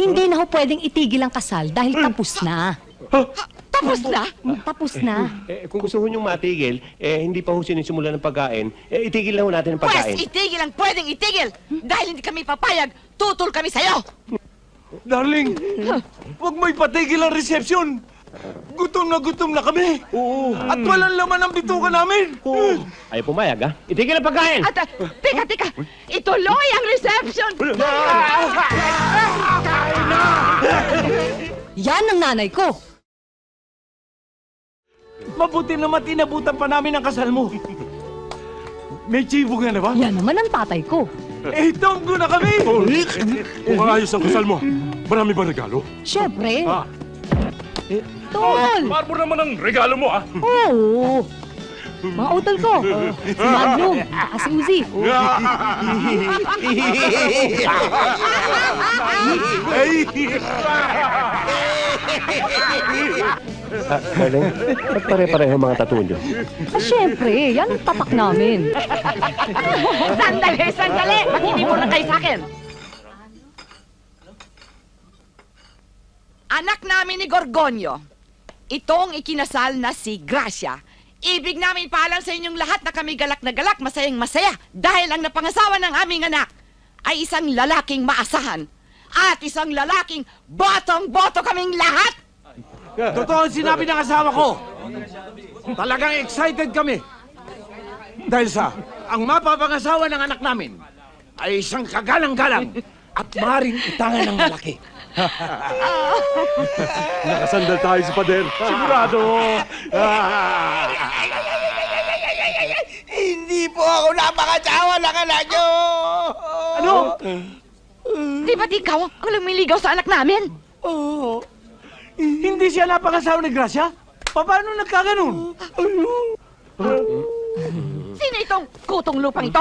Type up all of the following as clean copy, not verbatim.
Hindi na ho pwedeng itigil ang kasal dahil tapos na. Tapos na? Tapos na. Kung gusto ho niyong matigil, hindi pa ho sinisimula ng pagkain, itigil na ho natin ang Pwes, pagkain. itigil ang pwedeng itigil! Dahil hindi kami papayag, tutol kami sa'yo! Darling, huwag mo ipatigil ang resepsyon. Gutom na kami. Oo. At walang laman ang bituka namin. Ayaw pumayag, ha? Itigil ang pagkain! At, teka! Ituloy ang reception! Yan ang nanay ko. Mabuti naman tinabutan pa namin ang kasal mo. May chibo nga na ba? Yan naman ang tatay ko. Tonggo na kami. Kung maayos ang kasal mo, marami ba regalo? Siyempre. Ah. Tol! Marbo naman ang regalo mo, ah! Oo. Mga utol ko. Si Magnum. At si Uzi. Darling, ba't pare-pareho mga tattoo niyo? Siyempre. Yan ang tatak namin. Sandali! Makinig muna kayo sa akin! Anak namin ni Gorgonio, itong ikinasal na si Gracia. Ibig namin paalam sa inyong lahat na kami galak na galak, masayang masaya, dahil ang napangasawa ng aming anak ay isang lalaking maasahan at isang lalaking botong-boto kaming lahat! Totoo ang sinabi ng asawa ko. Talagang excited kami. Dahil sa ang mapapangasawa ng anak namin ay isang kagalang-galang at maring itangan ng malaki. Nakasandal tayo sa pader. Sigurado! Hindi po ako napangasawa ng anak nyo! Ano? Di ba't ikaw ang lumiligaw sa anak namin? Hindi siya napangasawa ni Gracia? Paano nagkaganon? Sino itong kutong lupang ito?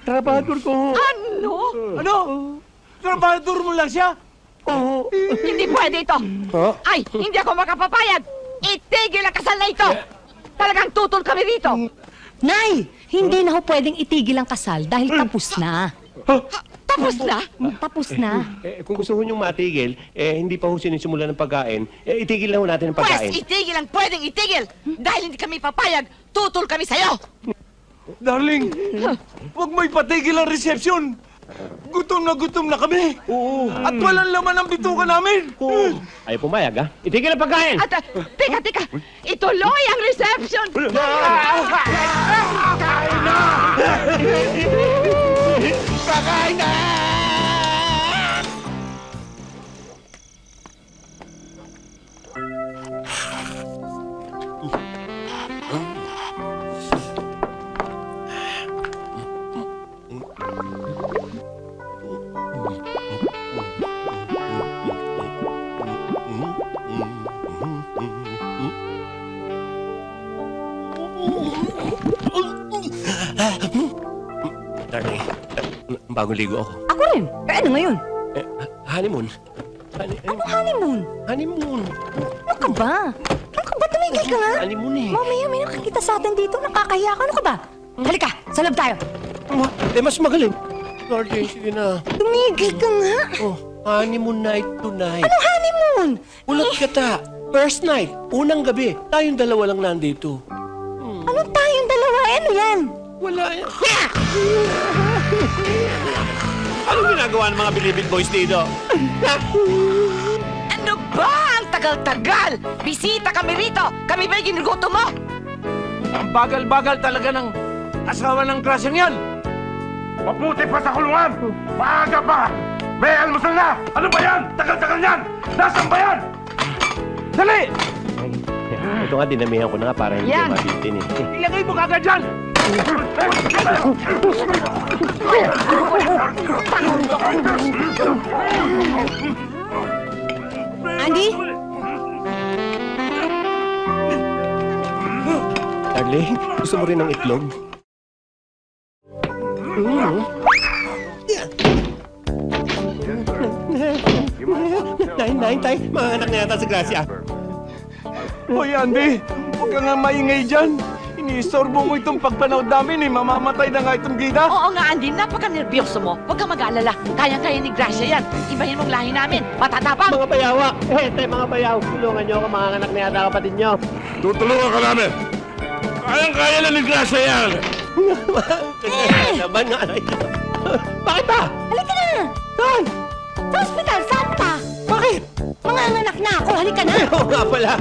Trabador ko. Ano? Ano? Trabador mo lang siya? Hindi pwede ito! Oh? Ay, hindi ako makapapayag! Itigil ang kasal na ito! Talagang tutol kami rito! Nay! Hindi na ho pwedeng itigil ang kasal dahil tapos na. Tapos na? Tapos na. Kung gusto ho niyong matigil, hindi pa ho sinisimula ng pagkain, itigil na ho natin ang Pwes, pagkain. itigil ang pwedeng itigil! Dahil hindi kami papayag, tutol kami sa'yo! Darling, huwag mo ipatigil ang resepsyon. Gutom na kami. Oo. At walang laman ang bituka namin. Ayaw pumayag, ha? Itigil ang pagkain! At, teka! Ituloy ang reception! Pakain na! Darling, bagong ligo ako. Ako rin. Ano ngayon? Honeymoon. Anong honeymoon? Honeymoon. Ano ka ba? Ano ka ba? Tumigil ka nga. Honeymoon eh. Mamaya may nakikita sa atin dito. Nakakahiya ka. Ano ka ba? Halika, sa loob tayo. Mas magaling. Darling, sige na. Tumigil ka nga. Oh, honeymoon night tonight. Anong honeymoon? Ulat ka ta. First night, unang gabi. Tayong dalawa lang nandito. Ano tayong dalawa? Ano yan? Wala yan. Anong ginagawa ng mga Bilibid boys dito? Ano ba? Ang tagal-tagal! Bisita kami rito! Kami ba'y ginugutom mo? Ang bagal-bagal talaga ng asawa ng Graciang yan. Mabuti pa sa kulungan! Maaga pa! May almusal na! Ano ba yan? Tagal-tagal yan! Nasaan ba yan? Dali! Ito nga, dinamihan ko na nga para hindi Yan. mabitin eh. Ilagay mo kagad dyan! Andy? Darling, gusto mo rin ng itlog? Tay, mga anak na yata si Gracia. Hoy, Andy! Huwag ka nga maingay dyan! Iniistorbo mo itong pagpanood namin eh. Mamamatay na nga itong gida. Oo nga, Andy, napaka-nervyoso mo. Huwag kang mag-aalala. Kayang-kaya ni Gracia yan. Ibahin mong lahi namin. Matatapang. Mga bayawa! Mga bayaw! Tulungan niyo ako, mga anak na yata kapatid niyo. Tutulungan ka namin. Kayang-kaya na ni Gracia yan. Naman nga. Bakit ba? Halika na! Saan? Sa ospital, saan pa? Bakit? Mga anak na ako, halika na! Oo nga pala.